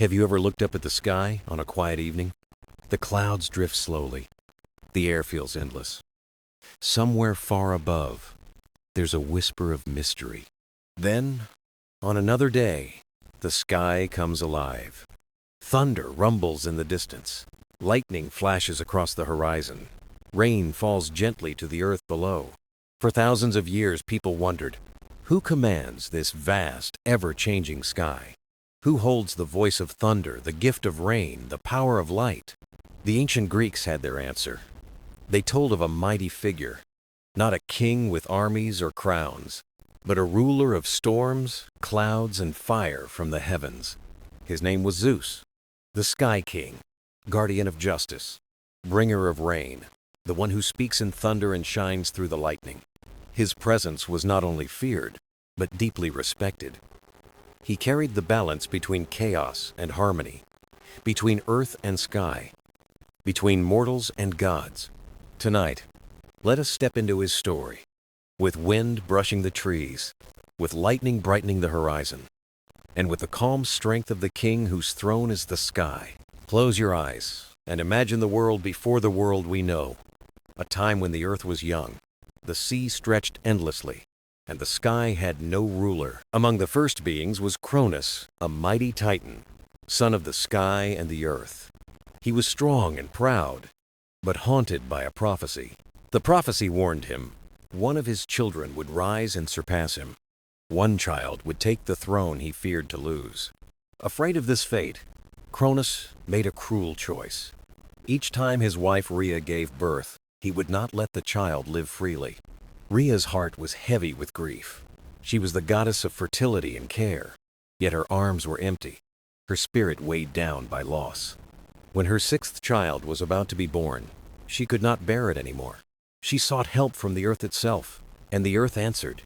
Have you ever looked up at the sky on a quiet evening? The clouds drift slowly. The air feels endless. Somewhere far above, there's a whisper of mystery. Then, on another day, the sky comes alive. Thunder rumbles in the distance. Lightning flashes across the horizon. Rain falls gently to the earth below. For thousands of years, people wondered, who commands this vast, ever-changing sky? Who holds the voice of thunder, the gift of rain, the power of light? The ancient Greeks had their answer. They told of a mighty figure, not a king with armies or crowns, but a ruler of storms, clouds, and fire from the heavens. His name was Zeus, the Sky King, guardian of justice, bringer of rain, the one who speaks in thunder and shines through the lightning. His presence was not only feared, but deeply respected. He carried the balance between chaos and harmony, between earth and sky, between mortals and gods. Tonight, let us step into his story, with wind brushing the trees, with lightning brightening the horizon, and with the calm strength of the king whose throne is the sky. Close your eyes and imagine the world before the world we know, a time when the earth was young, the sea stretched endlessly, and the sky had no ruler. Among the first beings was Cronus, a mighty titan, son of the sky and the earth. He was strong and proud, but haunted by a prophecy. The prophecy warned him one of his children would rise and surpass him. One child would take the throne he feared to lose. Afraid of this fate, Cronus made a cruel choice. Each time his wife Rhea gave birth, he would not let the child live freely. Rhea's heart was heavy with grief. She was the goddess of fertility and care, yet her arms were empty, her spirit weighed down by loss. When her sixth child was about to be born, she could not bear it anymore. She sought help from the earth itself, and the earth answered.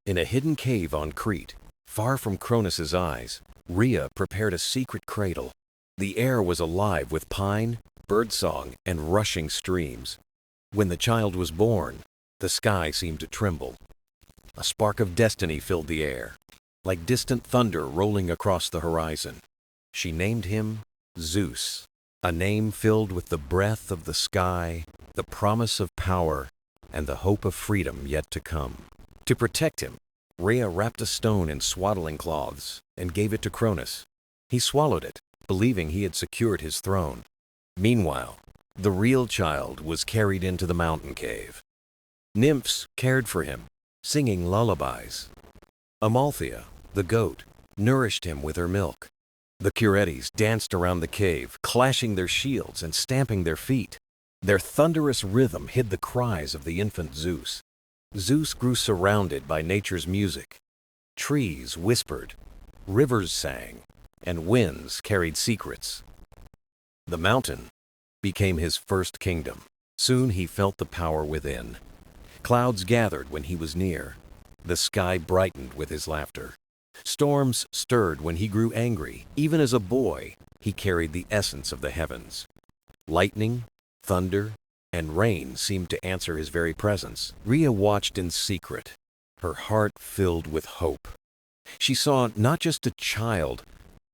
In a hidden cave on Crete, far from Cronus's eyes, Rhea prepared a secret cradle. The air was alive with pine, birdsong, and rushing streams. When the child was born, the sky seemed to tremble. A spark of destiny filled the air, like distant thunder rolling across the horizon. She named him Zeus, a name filled with the breath of the sky, the promise of power, and the hope of freedom yet to come. To protect him, Rhea wrapped a stone in swaddling cloths and gave it to Cronus. He swallowed it, believing he had secured his throne. Meanwhile, the real child was carried into the mountain cave. Nymphs cared for him, singing lullabies. Amalthea, the goat, nourished him with her milk. The Curetes danced around the cave, clashing their shields and stamping their feet. Their thunderous rhythm hid the cries of the infant Zeus. Zeus grew surrounded by nature's music. Trees whispered, rivers sang, and winds carried secrets. The mountain became his first kingdom. Soon he felt the power within. Clouds gathered when he was near. The sky brightened with his laughter. Storms stirred when he grew angry. Even as a boy, he carried the essence of the heavens. Lightning, thunder, and rain seemed to answer his very presence. Rhea watched in secret, her heart filled with hope. She saw not just a child,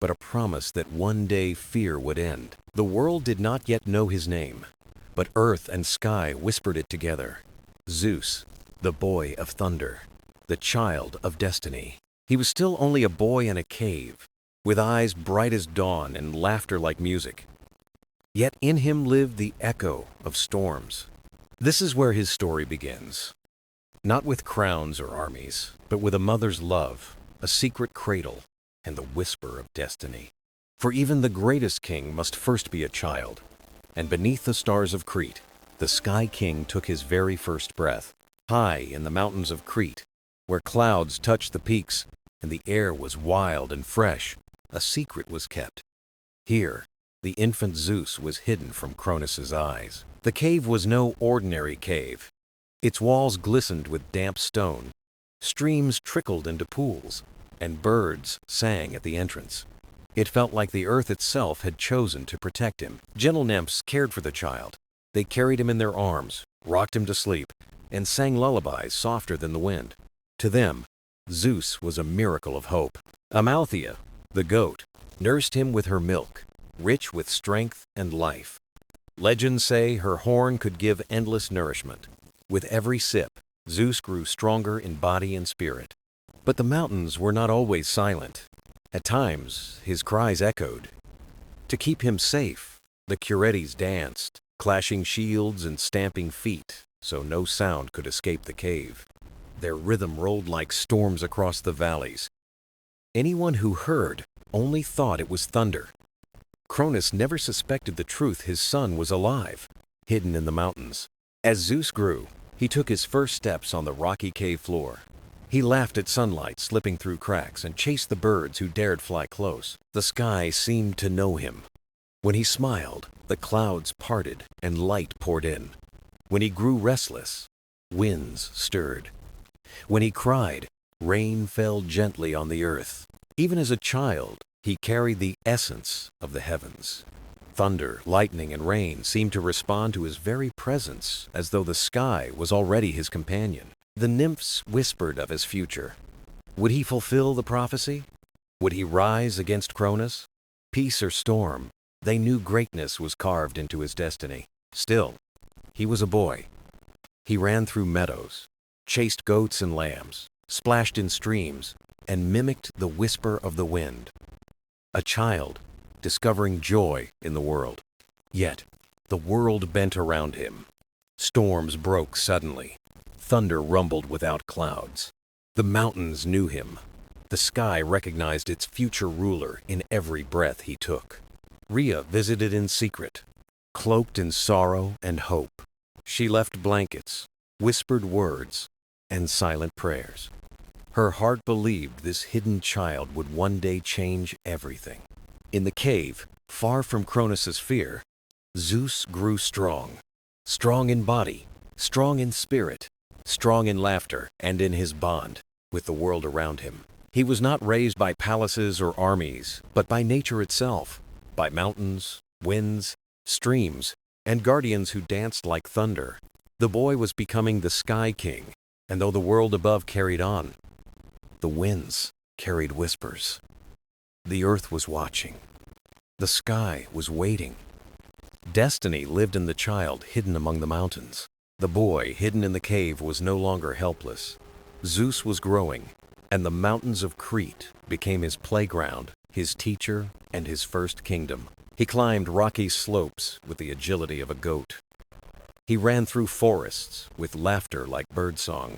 but a promise that one day fear would end. The world did not yet know his name, but earth and sky whispered it together. Zeus, the boy of thunder, the child of destiny. He was still only a boy in a cave, with eyes bright as dawn and laughter like music. Yet in him lived the echo of storms. This is where his story begins. Not with crowns or armies, but with a mother's love, a secret cradle, and the whisper of destiny. For even the greatest king must first be a child. And beneath the stars of Crete, the Sky King took his very first breath. High in the mountains of Crete, where clouds touched the peaks and the air was wild and fresh, a secret was kept. Here, the infant Zeus was hidden from Cronus's eyes. The cave was no ordinary cave. Its walls glistened with damp stone, streams trickled into pools, and birds sang at the entrance. It felt like the earth itself had chosen to protect him. Gentle nymphs cared for the child. They carried him in their arms, rocked him to sleep, and sang lullabies softer than the wind. To them, Zeus was a miracle of hope. Amalthea, The goat nursed him with her milk, rich with strength and life. Legends say her horn could give endless nourishment. With every sip, Zeus grew stronger in body and spirit. But the mountains were not always silent. At times, his cries echoed. To keep him safe, the Curetes danced, clashing shields and stamping feet, so no sound could escape the cave. Their rhythm rolled like storms across the valleys. Anyone who heard only thought it was thunder. Cronus never suspected the truth his son was alive, hidden in the mountains. As Zeus grew, he took his first steps on the rocky cave floor. He laughed at sunlight slipping through cracks and chased the birds who dared fly close. The sky seemed to know him. When he smiled, the clouds parted and light poured in. When he grew restless, winds stirred. When he cried, rain fell gently on the earth. Even as a child, he carried the essence of the heavens. Thunder, lightning, and rain seemed to respond to his very presence, as though the sky was already his companion. The nymphs whispered of his future. Would he fulfill the prophecy? Would he rise against Cronus? Peace or storm, they knew greatness was carved into his destiny. Still, he was a boy. He ran through meadows, chased goats and lambs, splashed in streams, and mimicked the whisper of the wind. A child, discovering joy in the world. Yet, the world bent around him. Storms broke suddenly. Thunder rumbled without clouds. The mountains knew him. The sky recognized its future ruler in every breath he took. Rhea visited in secret, cloaked in sorrow and hope. She left blankets, whispered words, and silent prayers. Her heart believed this hidden child would one day change everything. In the cave, far from Cronus's fear, Zeus grew strong. Strong in body, strong in spirit, strong in laughter, and in his bond with the world around him. He was not raised by palaces or armies, but by nature itself, by mountains, winds, streams, and guardians who danced like thunder. The boy was becoming the Sky King, and though the world above carried on, the winds carried whispers. The earth was watching. The sky was waiting. Destiny lived in the child hidden among the mountains. The boy hidden in the cave was no longer helpless. Zeus was growing, and the mountains of Crete became his playground, his teacher, and his first kingdom. He climbed rocky slopes with the agility of a goat. He ran through forests with laughter like birdsong.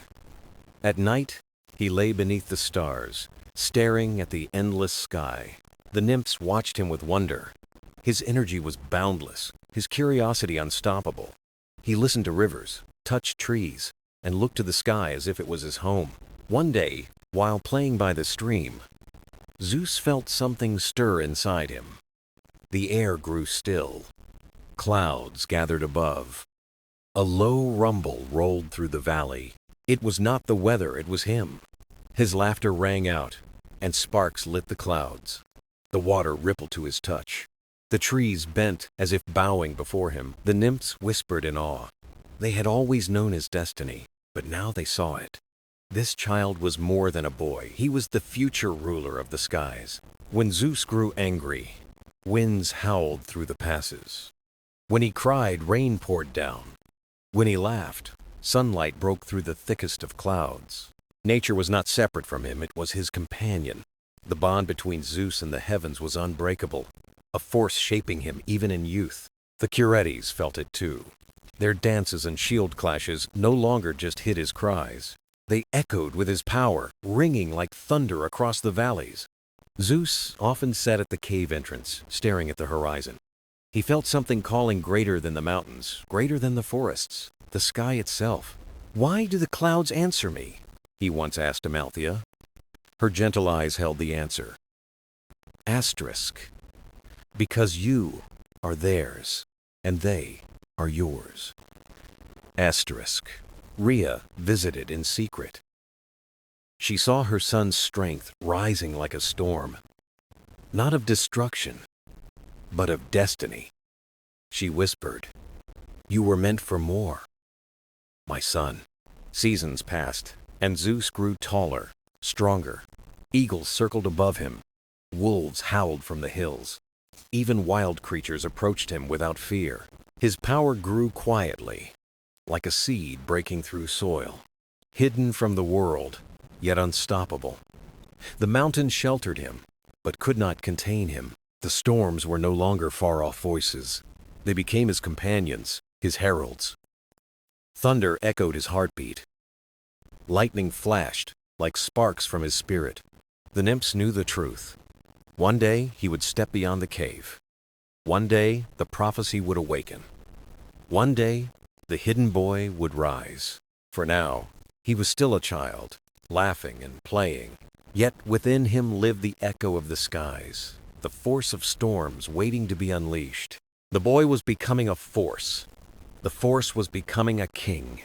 At night, he lay beneath the stars, staring at the endless sky. The nymphs watched him with wonder. His energy was boundless, his curiosity unstoppable. He listened to rivers, touched trees, and looked to the sky as if it was his home. One day, while playing by the stream, Zeus felt something stir inside him. The air grew still. Clouds gathered above. A low rumble rolled through the valley. It was not the weather, it was him. His laughter rang out, and sparks lit the clouds. The water rippled to his touch. The trees bent as if bowing before him. The nymphs whispered in awe. They had always known his destiny, but now they saw it. This child was more than a boy. He was the future ruler of the skies. When Zeus grew angry, winds howled through the passes. When he cried, rain poured down. When he laughed, sunlight broke through the thickest of clouds. Nature was not separate from him, it was his companion. The bond between Zeus and the heavens was unbreakable, a force shaping him even in youth. The Curetes felt it too. Their dances and shield clashes no longer just hid his cries. They echoed with his power, ringing like thunder across the valleys. Zeus often sat at the cave entrance, staring at the horizon. He felt something calling greater than the mountains, greater than the forests, the sky itself. "Why do the clouds answer me?" he once asked Amalthea. Her gentle eyes held the answer. Asterisk. Because you are theirs, and they are yours. Asterisk. Rhea visited in secret. She saw her son's strength rising like a storm, not of destruction, but of destiny. She whispered, "You were meant for more, my son." Seasons passed, and Zeus grew taller, stronger. Eagles circled above him. Wolves howled from the hills. Even wild creatures approached him without fear. His power grew quietly, like a seed breaking through soil, hidden from the world, yet unstoppable. The mountains sheltered him, but could not contain him. The storms were no longer far-off voices. They became his companions, his heralds. Thunder echoed his heartbeat. Lightning flashed like sparks from his spirit. The nymphs knew the truth. One day he would step beyond the cave. One day the prophecy would awaken. One day the hidden boy would rise. For now, he was still a child, laughing and playing. Yet within him lived the echo of the skies, the force of storms waiting to be unleashed. The boy was becoming a force. The force was becoming a king.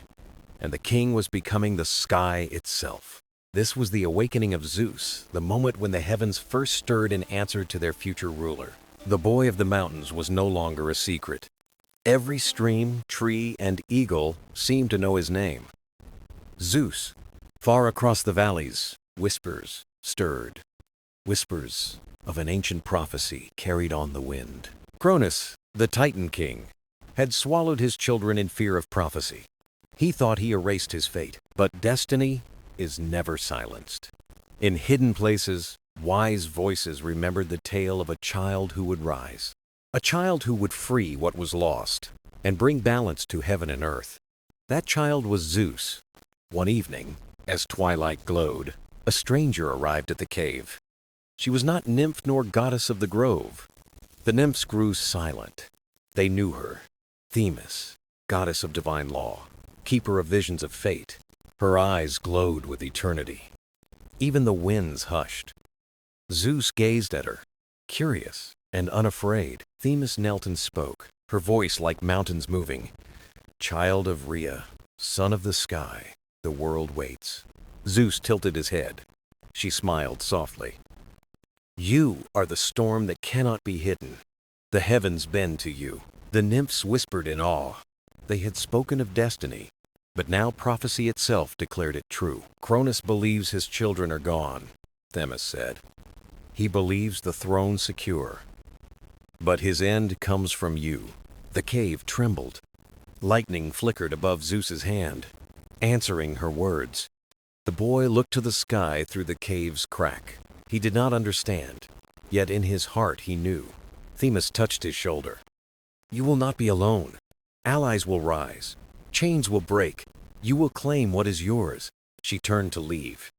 And the king was becoming the sky itself. This was the awakening of Zeus, the moment when the heavens first stirred in answer to their future ruler. The boy of the mountains was no longer a secret. Every stream, tree, and eagle seemed to know his name. Zeus, far across the valleys, whispers stirred. Whispers of an ancient prophecy carried on the wind. Cronus, the Titan king, had swallowed his children in fear of prophecy. He thought he erased his fate, but destiny is never silenced. In hidden places, wise voices remembered the tale of a child who would rise. A child who would free what was lost and bring balance to heaven and earth. That child was Zeus. One evening, as twilight glowed, a stranger arrived at the cave. She was not nymph nor goddess of the grove. The nymphs grew silent. They knew her. Themis, goddess of divine law, keeper of visions of fate. Her eyes glowed with eternity. Even the winds hushed. Zeus gazed at her, curious and unafraid. Themis knelt and spoke, her voice like mountains moving. Child of Rhea, son of the sky, the world waits. Zeus tilted his head. She smiled softly. You are the storm that cannot be hidden. The heavens bend to you. The nymphs whispered in awe. They had spoken of destiny, but now prophecy itself declared it true. Cronus believes his children are gone, Themis said. He believes the throne secure. But his end comes from you. The cave trembled. Lightning flickered above Zeus's hand, answering her words. The boy looked to the sky through the cave's crack. He did not understand, yet in his heart he knew. Themis touched his shoulder. You will not be alone. Allies will rise. Chains will break. You will claim what is yours. She turned to leave.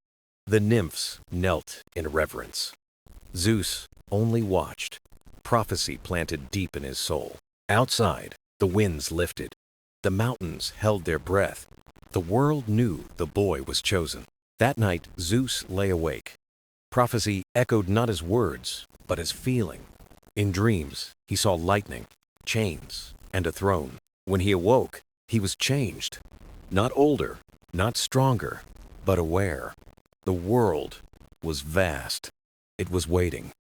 The nymphs knelt in reverence. Zeus only watched. Prophecy planted deep in his soul. Outside, the winds lifted. The mountains held their breath. The world knew the boy was chosen. That night, Zeus lay awake. Prophecy echoed not as words, but as feeling. In dreams, he saw lightning, chains, and a throne. When he awoke, he was changed. Not older, not stronger, but aware. The world was vast. It was waiting.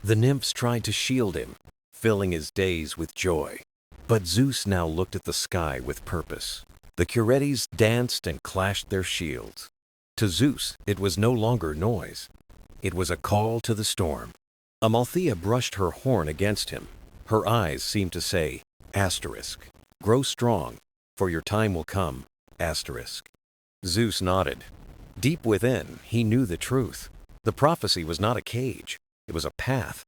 The nymphs tried to shield him, filling his days with joy. But Zeus now looked at the sky with purpose. The Curetes danced and clashed their shields. To Zeus, it was no longer noise. It was a call to the storm. Amalthea brushed her horn against him. Her eyes seemed to say, asterisk, grow strong, for your time will come, asterisk. Zeus nodded. Deep within, he knew the truth. The prophecy was not a cage. It was a path.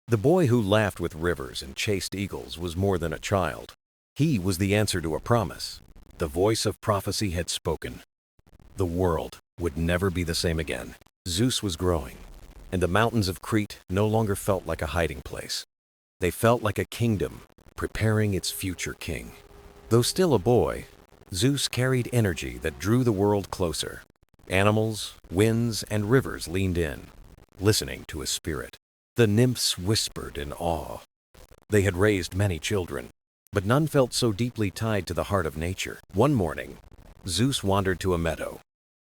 The boy who laughed with rivers and chased eagles was more than a child. He was the answer to a promise. The voice of prophecy had spoken. The world would never be the same again. Zeus was growing, and the mountains of Crete no longer felt like a hiding place. They felt like a kingdom, preparing its future king. Though still a boy, Zeus carried energy that drew the world closer. Animals, winds, and rivers leaned in, listening to his spirit. The nymphs whispered in awe. They had raised many children, but none felt so deeply tied to the heart of nature. One morning, Zeus wandered to a meadow.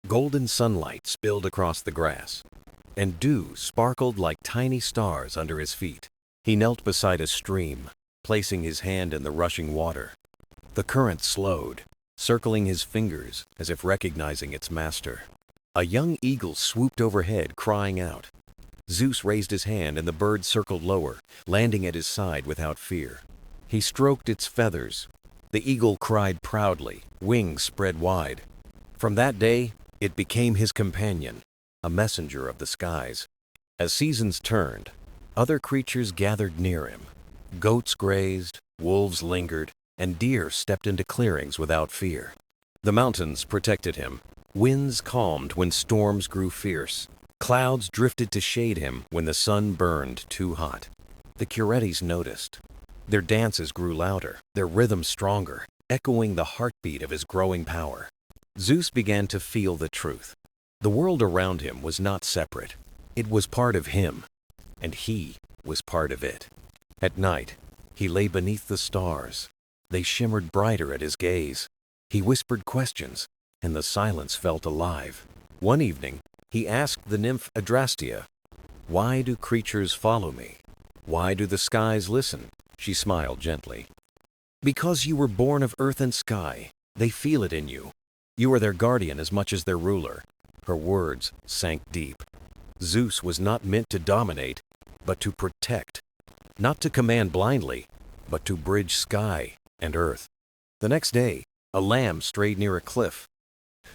Golden sunlight spilled across the grass, and dew sparkled like tiny stars under his feet. He knelt beside a stream, placing his hand in the rushing water. The current slowed, circling his fingers as if recognizing its master. A young eagle swooped overhead, crying out. Zeus raised his hand and the bird circled lower, landing at his side without fear. He stroked its feathers. The eagle cried proudly, wings spread wide. From that day, it became his companion, a messenger of the skies. As seasons turned, other creatures gathered near him. Goats grazed, wolves lingered, and deer stepped into clearings without fear. The mountains protected him. Winds calmed when storms grew fierce. Clouds drifted to shade him when the sun burned too hot. The Curetes noticed. Their dances grew louder, their rhythms stronger, echoing the heartbeat of his growing power. Zeus began to feel the truth. The world around him was not separate. It was part of him, and he was part of it. At night, he lay beneath the stars. They shimmered brighter at his gaze. He whispered questions, and the silence felt alive. One evening, he asked the nymph Adrastea, "Why do creatures follow me? Why do the skies listen?" She smiled gently. "Because you were born of earth and sky. They feel it in you. You are their guardian as much as their ruler." Her words sank deep. Zeus was not meant to dominate, but to protect. Not to command blindly, but to bridge sky and earth. The next day, a lamb strayed near a cliff.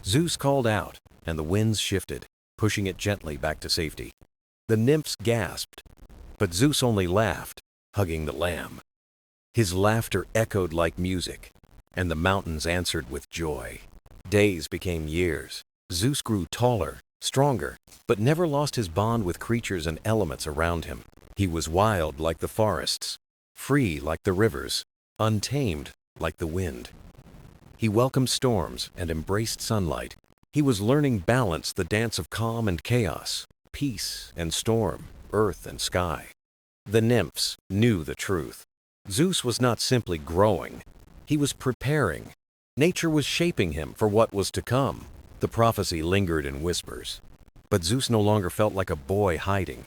Zeus called out, and the winds shifted, pushing it gently back to safety. The nymphs gasped, but Zeus only laughed, hugging the lamb. His laughter echoed like music, and the mountains answered with joy. Days became years. Zeus grew taller, stronger, but never lost his bond with creatures and elements around him. He was wild like the forests, free like the rivers, untamed like the wind. He welcomed storms and embraced sunlight. He was learning balance, the dance of calm and chaos, peace and storm, earth and sky. The nymphs knew the truth. Zeus was not simply growing, he was preparing. Nature was shaping him for what was to come. The prophecy lingered in whispers. But Zeus no longer felt like a boy hiding.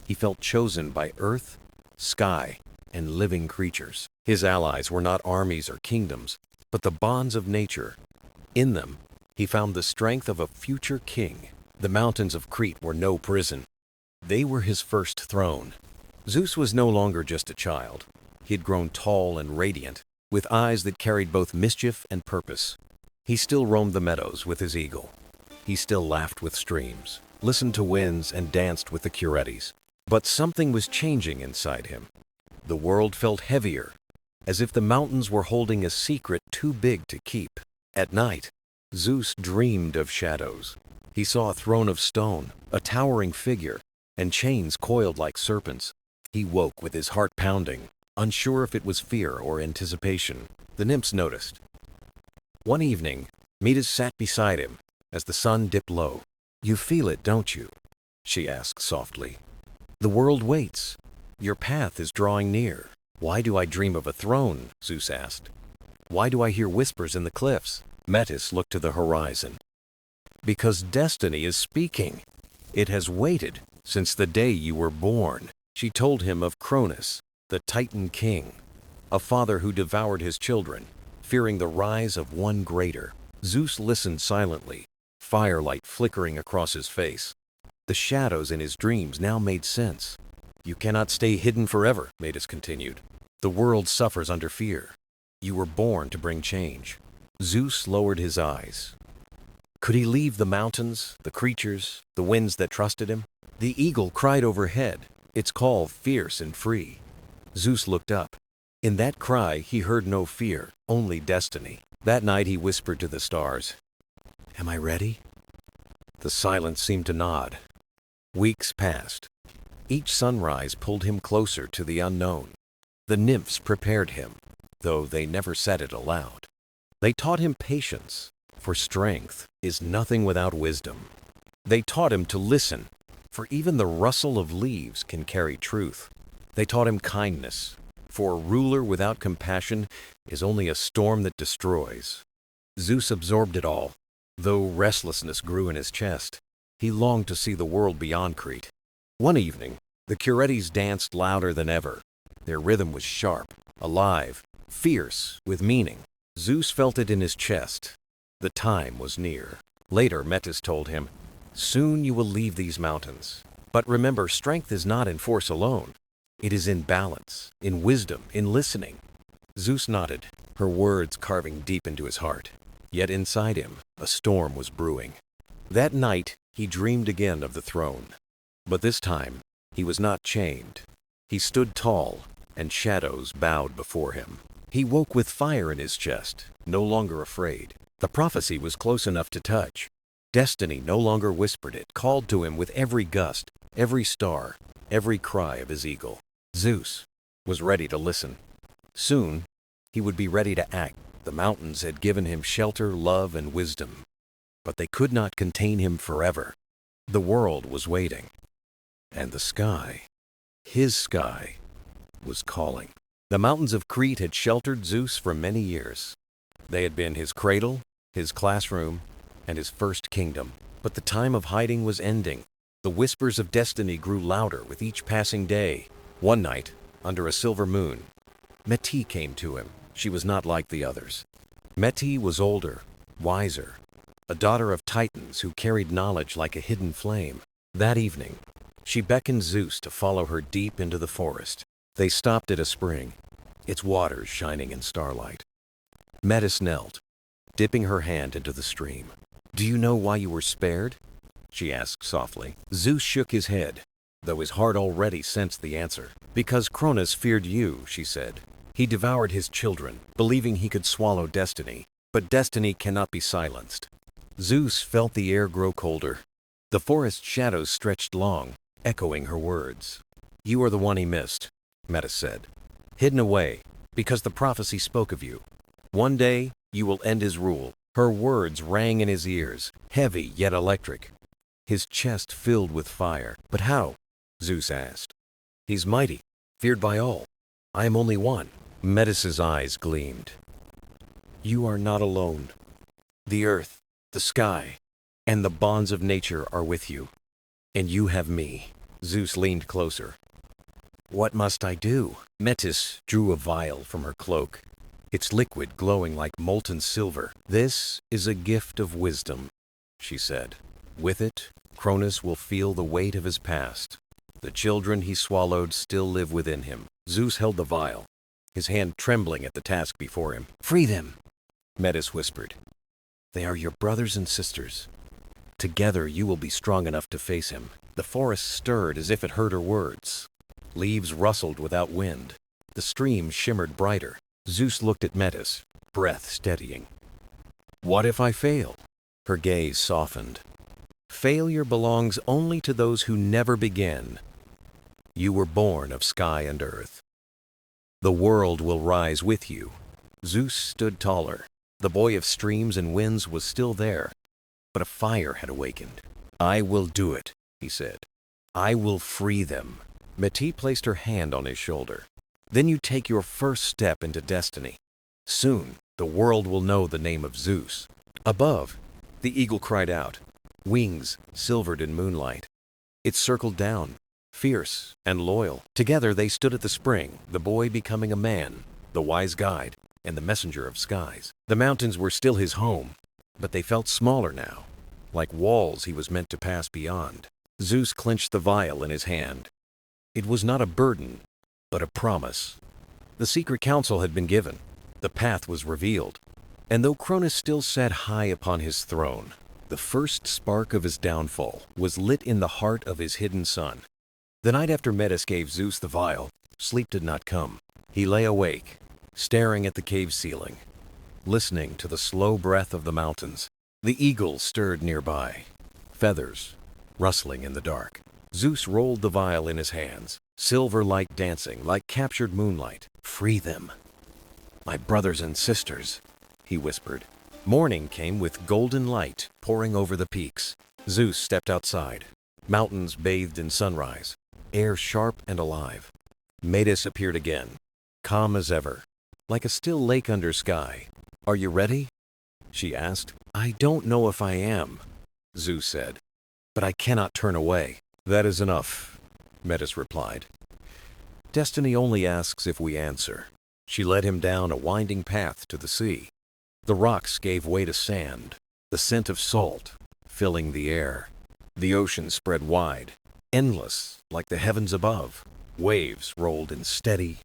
He felt chosen by earth, sky, and living creatures. His allies were not armies or kingdoms, but the bonds of nature. In them, he found the strength of a future king. The mountains of Crete were no prison. They were his first throne. Zeus was no longer just a child. He had grown tall and radiant, with eyes that carried both mischief and purpose. He still roamed the meadows with his eagle. He still laughed with streams, listened to winds, and danced with the Curetes. But something was changing inside him. The world felt heavier, as if the mountains were holding a secret too big to keep. At night, Zeus dreamed of shadows. He saw a throne of stone, a towering figure, and chains coiled like serpents. He woke with his heart pounding, unsure if it was fear or anticipation. The nymphs noticed. One evening, Metis sat beside him as the sun dipped low. "You feel it, don't you?" she asked softly. "The world waits. Your path is drawing near." "Why do I dream of a throne?" Zeus asked. "Why do I hear whispers in the cliffs?" Metis looked to the horizon. "Because destiny is speaking. It has waited since the day you were born." She told him of Cronus, the Titan king, a father who devoured his children, fearing the rise of one greater. Zeus listened silently, firelight flickering across his face. The shadows in his dreams now made sense. "You cannot stay hidden forever," Metis continued. "The world suffers under fear. You were born to bring change." Zeus lowered his eyes. Could he leave the mountains, the creatures, the winds that trusted him? The eagle cried overhead, its call fierce and free. Zeus looked up. In that cry he heard no fear, only destiny. That night he whispered to the stars, "Am I ready?" The silence seemed to nod. Weeks passed. Each sunrise pulled him closer to the unknown. The nymphs prepared him, though they never said it aloud. They taught him patience, for strength is nothing without wisdom. They taught him to listen, for even the rustle of leaves can carry truth. They taught him kindness, for a ruler without compassion is only a storm that destroys. Zeus absorbed it all, though restlessness grew in his chest. He longed to see the world beyond Crete. One evening, the Curetes danced louder than ever. Their rhythm was sharp, alive, fierce, with meaning. Zeus felt it in his chest. The time was near. Later, Metis told him, "Soon you will leave these mountains. But remember, strength is not in force alone. It is in balance, in wisdom, in listening. Zeus nodded, her words carving deep into his heart. Yet inside him, a storm was brewing. That night, he dreamed again of the throne. But this time, he was not chained. He stood tall, and shadows bowed before him. He woke with fire in his chest, no longer afraid. The prophecy was close enough to touch. Destiny no longer whispered it, called to him with every gust, every star, every cry of his eagle. Zeus was ready to listen. Soon, he would be ready to act. The mountains had given him shelter, love, and wisdom. But they could not contain him forever. The world was waiting. And the sky, his sky, was calling. The mountains of Crete had sheltered Zeus for many years. They had been his cradle, his classroom, and his first kingdom. But the time of hiding was ending. The whispers of destiny grew louder with each passing day. One night, under a silver moon, Meti came to him. She was not like the others. Meti was older, wiser, a daughter of Titans who carried knowledge like a hidden flame. That evening, she beckoned Zeus to follow her deep into the forest. They stopped at a spring, its waters shining in starlight. Metis knelt, dipping her hand into the stream. "Do you know why you were spared?" she asked softly. Zeus shook his head, though his heart already sensed the answer. "Because Cronus feared you," she said. "He devoured his children, believing he could swallow destiny. But destiny cannot be silenced." Zeus felt the air grow colder. The forest shadows stretched long, echoing her words. "You are the one he missed," Metis said. "Hidden away, because the prophecy spoke of you. One day, you will end his rule." Her words rang in his ears, heavy yet electric. His chest filled with fire. "But how?" Zeus asked. "He's mighty, feared by all. I am only one." Metis's eyes gleamed. "You are not alone. The earth, the sky, and the bonds of nature are with you. And you have me." Zeus leaned closer. "What must I do?" Metis drew a vial from her cloak, its liquid glowing like molten silver. "This is a gift of wisdom," she said. "With it, Cronus will feel the weight of his past. The children he swallowed still live within him." Zeus held the vial, his hand trembling at the task before him. "Free them," Metis whispered. "They are your brothers and sisters. Together you will be strong enough to face him." The forest stirred as if it heard her words. Leaves rustled without wind. The stream shimmered brighter. Zeus looked at Metis, breath steadying. "What if I fail?" Her gaze softened. "Failure belongs only to those who never begin. You were born of sky and earth. The world will rise with you." Zeus stood taller. The boy of streams and winds was still there, but a fire had awakened. "I will do it," he said. "I will free them." Meti placed her hand on his shoulder. "Then you take your first step into destiny. Soon, the world will know the name of Zeus." Above, the eagle cried out, wings silvered in moonlight. It circled down, fierce and loyal. Together they stood at the spring, the boy becoming a man, the wise guide, and the messenger of skies. The mountains were still his home, but they felt smaller now, like walls he was meant to pass beyond. Zeus clenched the vial in his hand. It was not a burden, but a promise. The secret counsel had been given. The path was revealed. And though Cronus still sat high upon his throne, the first spark of his downfall was lit in the heart of his hidden son. The night after Metis gave Zeus the vial, sleep did not come. He lay awake, staring at the cave ceiling, listening to the slow breath of the mountains. The eagle stirred nearby, feathers rustling in the dark. Zeus rolled the vial in his hands, silver light dancing like captured moonlight. "Free them, my brothers and sisters," he whispered. Morning came with golden light pouring over the peaks. Zeus stepped outside. Mountains bathed in sunrise, air sharp and alive. Metis appeared again, calm as ever, like a still lake under sky. "Are you ready?" she asked. "I don't know if I am," Zeus said, "but I cannot turn away." "That is enough," Metis replied. "Destiny only asks if we answer." She led him down a winding path to the sea. The rocks gave way to sand, the scent of salt filling the air. The ocean spread wide, endless like the heavens above. Waves rolled in steady,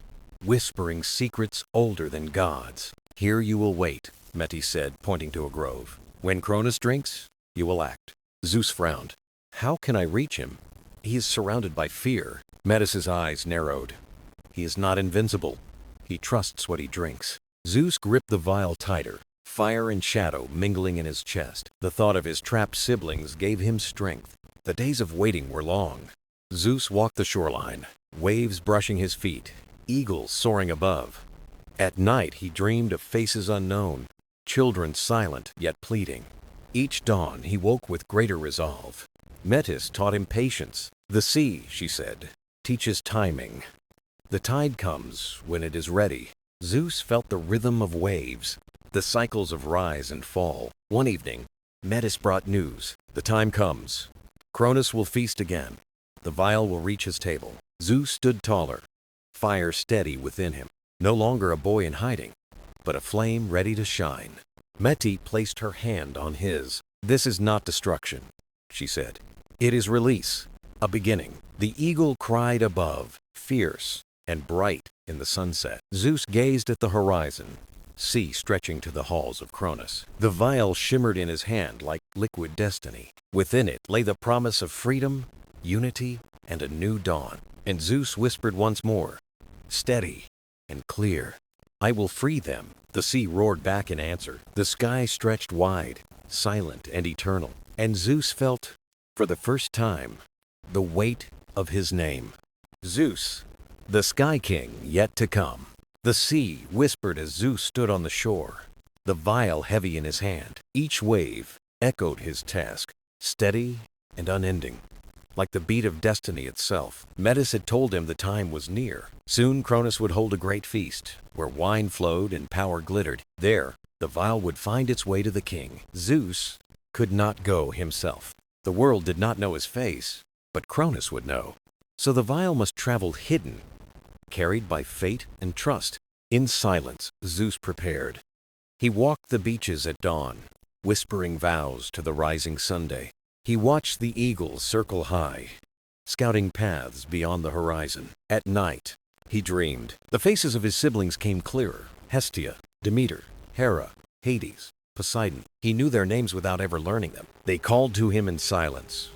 whispering secrets older than gods. "Here you will wait," Metis said, pointing to a grove. "When Cronus drinks, you will act." Zeus frowned. "How can I reach him? He is surrounded by fear." Metis's eyes narrowed. "He is not invincible. He trusts what he drinks." Zeus gripped the vial tighter, fire and shadow mingling in his chest. The thought of his trapped siblings gave him strength. The days of waiting were long. Zeus walked the shoreline, waves brushing his feet, eagles soaring above. At night he dreamed of faces unknown, children silent yet pleading. Each dawn he woke with greater resolve. Metis taught him patience. "The sea," she said, "teaches timing. The tide comes when it is ready." Zeus felt the rhythm of waves, the cycles of rise and fall. One evening, Metis brought news. "The time comes. Cronus will feast again. The vial will reach his table." Zeus stood taller, fire steady within him. No longer a boy in hiding, but a flame ready to shine. Metis placed her hand on his. "This is not destruction," she said. "It is release, a beginning." The eagle cried above, fierce and bright in the sunset. Zeus gazed at the horizon, sea stretching to the halls of Cronus. The vial shimmered in his hand like liquid destiny. Within it lay the promise of freedom, unity, and a new dawn. And Zeus whispered once more, steady and clear, "I will free them." The sea roared back in answer. The sky stretched wide, silent and eternal. And Zeus felt, for the first time, the weight of his name. Zeus, the Sky King yet to come. The sea whispered as Zeus stood on the shore, the vial heavy in his hand. Each wave echoed his task, steady and unending, like the beat of destiny itself. Metis had told him the time was near. Soon Cronus would hold a great feast, where wine flowed and power glittered. There, the vial would find its way to the king. Zeus could not go himself. The world did not know his face, but Cronus would know. So the vial must travel hidden, carried by fate and trust. In silence, Zeus prepared. He walked the beaches at dawn, whispering vows to the rising Sunday. He watched the eagles circle high, scouting paths beyond the horizon. At night, he dreamed. The faces of his siblings came clearer. Hestia, Demeter, Hera, Hades, Poseidon. He knew their names without ever learning them. They called to him in silence,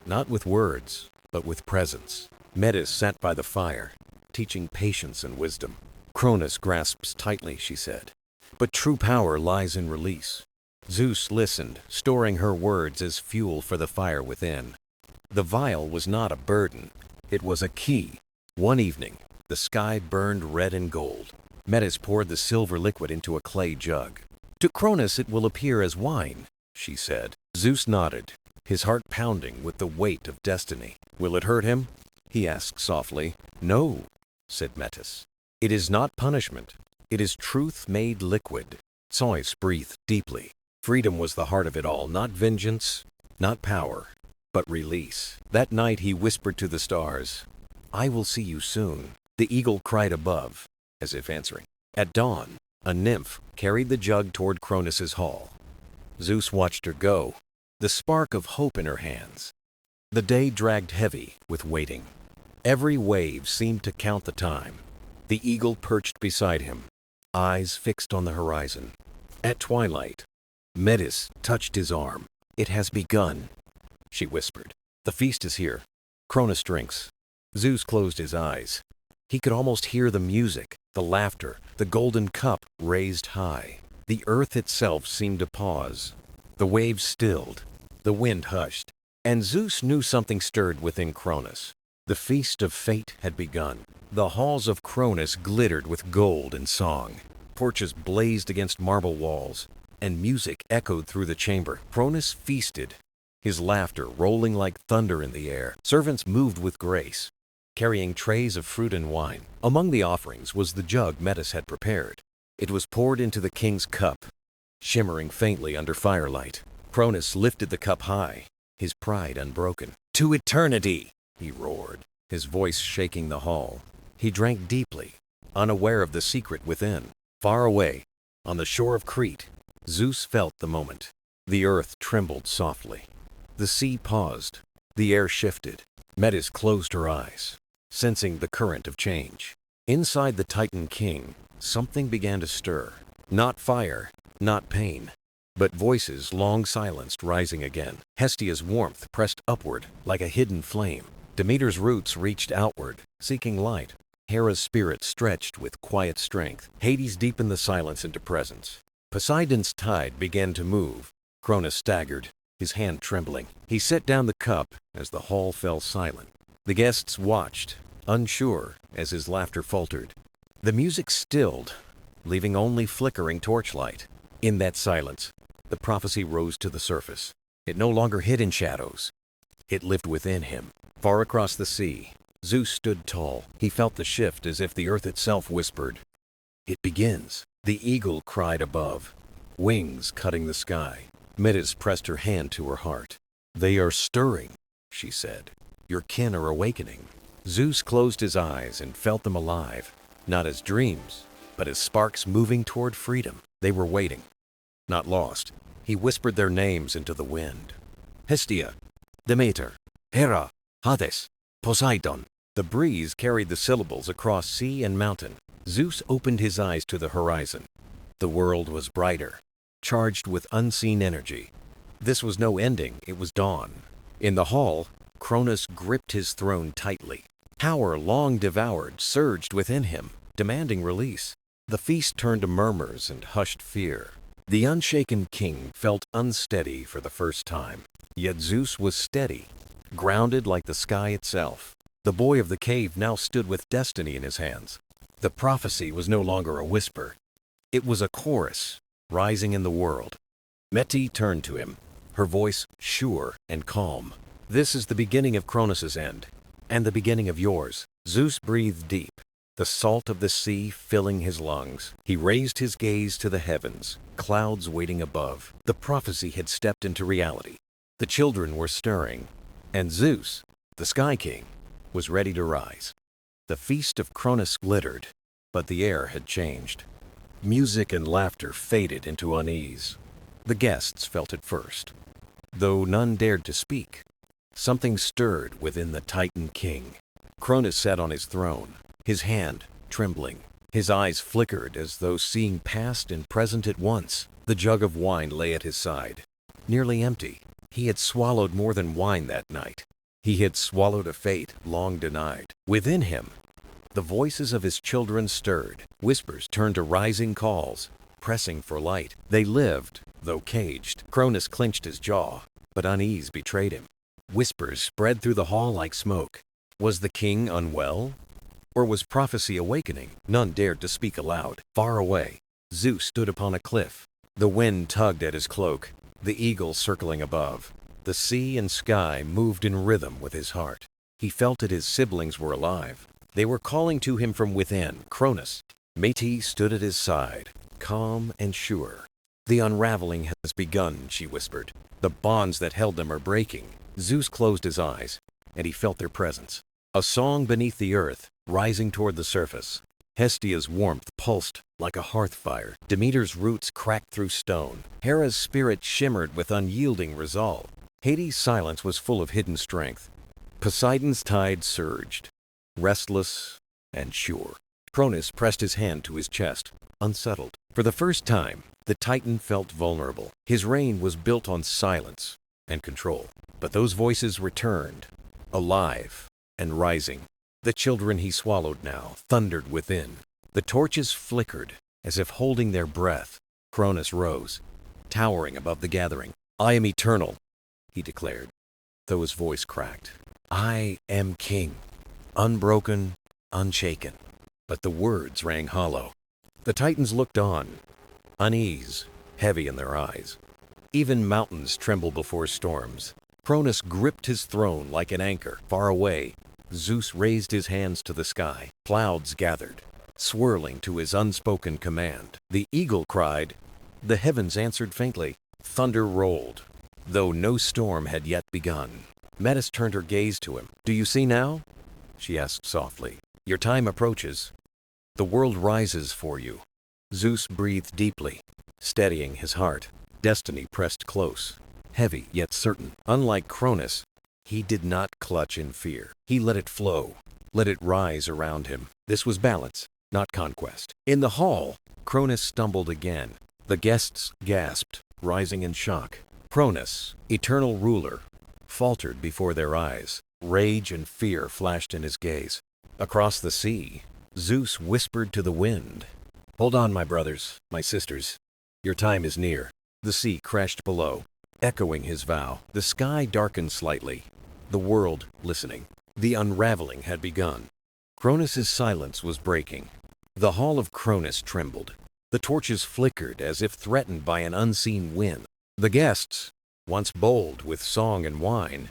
not with words, but with presence. Metis sat by the fire, teaching patience and wisdom. "Cronus grasps tightly," she said, "but true power lies in release." Zeus listened, storing her words as fuel for the fire within. The vial was not a burden, it was a key. One evening, the sky burned red and gold. Metis poured the silver liquid into a clay jug. "To Cronus it will appear as wine," she said. Zeus nodded, his heart pounding with the weight of destiny. "Will it hurt him?" he asked softly. "No," said Metis. "It is not punishment. It is truth made liquid." Zeus breathed deeply. Freedom was the heart of it all, not vengeance, not power, but release. That night he whispered to the stars, "I will see you soon." The eagle cried above, as if answering. At dawn, a nymph carried the jug toward Cronus's hall. Zeus watched her go, the spark of hope in her hands. The day dragged heavy with waiting. Every wave seemed to count the time. The eagle perched beside him, eyes fixed on the horizon. At twilight, Metis touched his arm. "It has begun," she whispered. "The feast is here. Cronus drinks." Zeus closed his eyes. He could almost hear the music, the laughter, the golden cup raised high. The earth itself seemed to pause. The waves stilled, the wind hushed, and Zeus knew something stirred within Cronus. The feast of fate had begun. The halls of Cronus glittered with gold and song. Torches blazed against marble walls, and music echoed through the chamber. Cronus feasted, his laughter rolling like thunder in the air. Servants moved with grace, carrying trays of fruit and wine. Among the offerings was the jug Metis had prepared. It was poured into the king's cup, shimmering faintly under firelight. Cronus lifted the cup high, his pride unbroken. "To eternity!" he roared, his voice shaking the hall. He drank deeply, unaware of the secret within. Far away, on the shore of Crete, Zeus felt the moment. The earth trembled softly. The sea paused. The air shifted. Metis closed her eyes, sensing the current of change. Inside the Titan King, something began to stir. Not fire, not pain, but voices long silenced rising again. Hestia's warmth pressed upward like a hidden flame. Demeter's roots reached outward, seeking light. Hera's spirit stretched with quiet strength. Hades deepened the silence into presence. Poseidon's tide began to move. Cronus staggered, his hand trembling. He set down the cup as the hall fell silent. The guests watched, unsure, as his laughter faltered. The music stilled, leaving only flickering torchlight. In that silence, the prophecy rose to the surface. It no longer hid in shadows. It lived within him. Far across the sea, Zeus stood tall. He felt the shift as if the earth itself whispered. "It begins." The eagle cried above, wings cutting the sky. Metis pressed her hand to her heart. "They are stirring," she said. "Your kin are awakening." Zeus closed his eyes and felt them alive, not as dreams, but as sparks moving toward freedom. They were waiting, not lost. He whispered their names into the wind. Hestia, Demeter, Hera, Hades, Poseidon. The breeze carried the syllables across sea and mountain. Zeus opened his eyes to the horizon. The world was brighter, charged with unseen energy. This was no ending, it was dawn. In the hall, Cronus gripped his throne tightly. Power long devoured surged within him, demanding release. The feast turned to murmurs and hushed fear. The unshaken king felt unsteady for the first time. Yet Zeus was steady, grounded like the sky itself. The boy of the cave now stood with destiny in his hands. The prophecy was no longer a whisper. It was a chorus, rising in the world. Metis turned to him, her voice sure and calm. "This is the beginning of Cronus's end, and the beginning of yours." Zeus breathed deep, the salt of the sea filling his lungs. He raised his gaze to the heavens, clouds waiting above. The prophecy had stepped into reality. The children were stirring, and Zeus, the Sky King, was ready to rise. The feast of Cronus glittered, but the air had changed. Music and laughter faded into unease. The guests felt it first, though none dared to speak. Something stirred within the Titan King. Cronus sat on his throne, his hand trembling. His eyes flickered as though seeing past and present at once. The jug of wine lay at his side, nearly empty. He had swallowed more than wine that night. He had swallowed a fate long denied. Within him, the voices of his children stirred. Whispers turned to rising calls, pressing for light. They lived, though caged. Cronus clenched his jaw, but unease betrayed him. Whispers spread through the hall like smoke. Was the king unwell? Or was prophecy awakening? None dared to speak aloud. Far away, Zeus stood upon a cliff. The wind tugged at his cloak, the eagle circling above. The sea and sky moved in rhythm with his heart. He felt that his siblings were alive. They were calling to him from within. Cronus. Metis stood at his side, calm and sure. "The unraveling has begun," she whispered. "The bonds that held them are breaking." Zeus closed his eyes, and he felt their presence. A song beneath the earth, rising toward the surface. Hestia's warmth pulsed like a hearth fire. Demeter's roots cracked through stone. Hera's spirit shimmered with unyielding resolve. Hades' silence was full of hidden strength. Poseidon's tide surged, restless and sure. Cronus pressed his hand to his chest, unsettled. For the first time, the Titan felt vulnerable. His reign was built on silence and control. But those voices returned, alive and rising. The children he swallowed now thundered within. The torches flickered, as if holding their breath. Cronus rose, towering above the gathering. "I am eternal," he declared, though his voice cracked. "I am king, unbroken, unshaken." But the words rang hollow. The Titans looked on, unease heavy in their eyes. Even mountains tremble before storms. Cronus gripped his throne like an anchor. Far away, Zeus raised his hands to the sky. Clouds gathered, swirling to his unspoken command. The eagle cried. The heavens answered faintly. Thunder rolled, though no storm had yet begun. Metis turned her gaze to him. "Do you see now?" she asked softly. "Your time approaches. The world rises for you." Zeus breathed deeply, steadying his heart. Destiny pressed close, heavy yet certain. Unlike Cronus, He did not clutch in fear. He let it flow, let it rise around him. This was balance, not conquest. In the hall, Cronus stumbled again. The guests gasped, rising in shock. Cronus, eternal ruler, faltered before their eyes. Rage and fear flashed in his gaze. Across the sea, Zeus whispered to the wind, "Hold on, my brothers, my sisters. Your time is near." The sea crashed below, echoing his vow. The sky darkened slightly, the world listening. The unraveling had begun. Cronus's silence was breaking. The hall of Cronus trembled. The torches flickered as if threatened by an unseen wind. The guests, once bold with song and wine,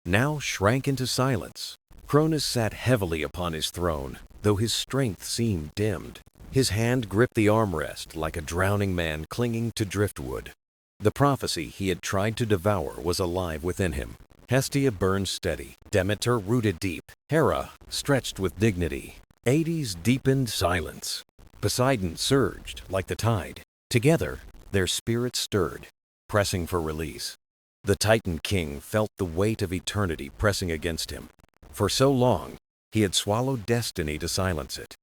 now shrank into silence. Cronus sat heavily upon his throne, though his strength seemed dimmed. His hand gripped the armrest like a drowning man clinging to driftwood. The prophecy he had tried to devour was alive within him. Hestia burned steady, Demeter rooted deep, Hera stretched with dignity. Hades deepened silence. Poseidon surged like the tide. Together, their spirits stirred, pressing for release. The Titan King felt the weight of eternity pressing against him. For so long, he had swallowed destiny to silence it.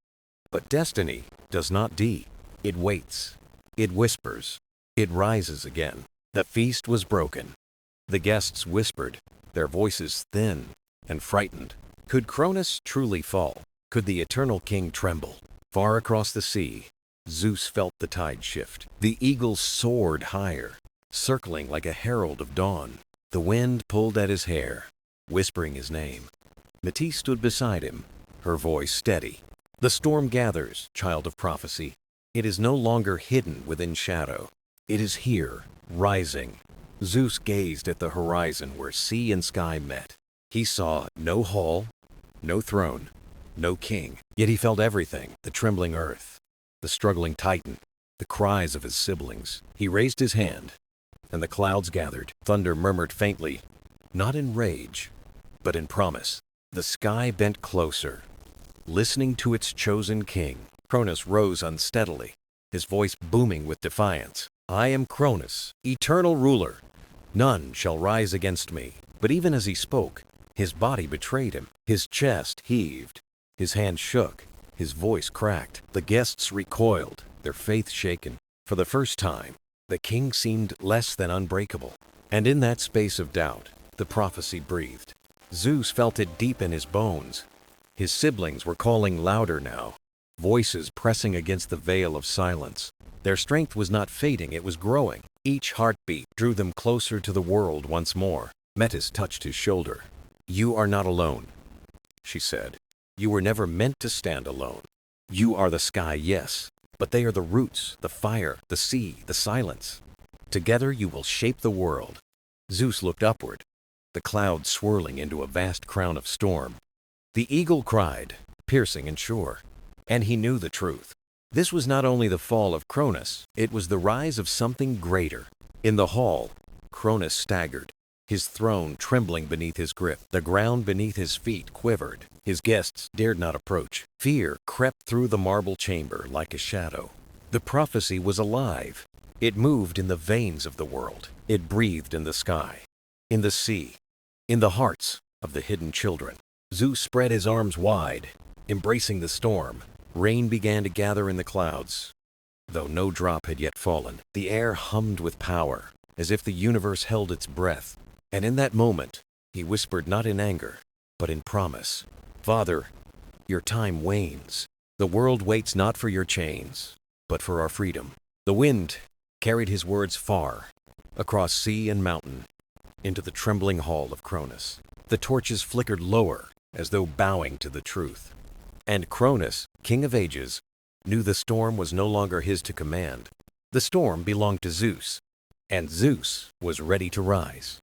But destiny does not die. It waits. It whispers. It rises again. The feast was broken. The guests whispered, their voices thin and frightened. Could Cronus truly fall? Could the eternal king tremble? Far across the sea, Zeus felt the tide shift. The eagle soared higher, circling like a herald of dawn. The wind pulled at his hair, whispering his name. Metis stood beside him, her voice steady. The storm gathers, child of prophecy. It is no longer hidden within shadow. It is here, rising. Zeus gazed at the horizon where sea and sky met. He saw no hall, no throne, no king. Yet he felt everything, the trembling earth, the struggling Titan, the cries of his siblings. He raised his hand, and the clouds gathered. Thunder murmured faintly, not in rage, but in promise. The sky bent closer, listening to its chosen king. Cronus rose unsteadily, his voice booming with defiance. "I am Cronus, eternal ruler. None shall rise against me." But even as he spoke, his body betrayed him. His chest heaved, his hand shook, his voice cracked. The guests recoiled, their faith shaken. For the first time, the king seemed less than unbreakable. And in that space of doubt, the prophecy breathed. Zeus felt it deep in his bones. His siblings were calling louder now, voices pressing against the veil of silence. Their strength was not fading, it was growing. Each heartbeat drew them closer to the world once more. Metis touched his shoulder. "You are not alone," she said. "You were never meant to stand alone. You are the sky, yes, but they are the roots, the fire, the sea, the silence. Together you will shape the world." Zeus looked upward, the clouds swirling into a vast crown of storm. The eagle cried, piercing and sure, and he knew the truth. This was not only the fall of Cronus, it was the rise of something greater. In the hall, Cronus staggered, his throne trembling beneath his grip. The ground beneath his feet quivered. His guests dared not approach. Fear crept through the marble chamber like a shadow. The prophecy was alive. It moved in the veins of the world. It breathed in the sky, in the sea, in the hearts of the hidden children. Zeus spread his arms wide, embracing the storm. Rain began to gather in the clouds, though no drop had yet fallen. The air hummed with power, as if the universe held its breath. And in that moment, he whispered not in anger, but in promise. "Father, your time wanes. The world waits not for your chains, but for our freedom." The wind carried his words far, across sea and mountain, into the trembling hall of Cronus. The torches flickered lower, as though bowing to the truth. And Cronus, king of ages, knew the storm was no longer his to command. The storm belonged to Zeus, and Zeus was ready to rise.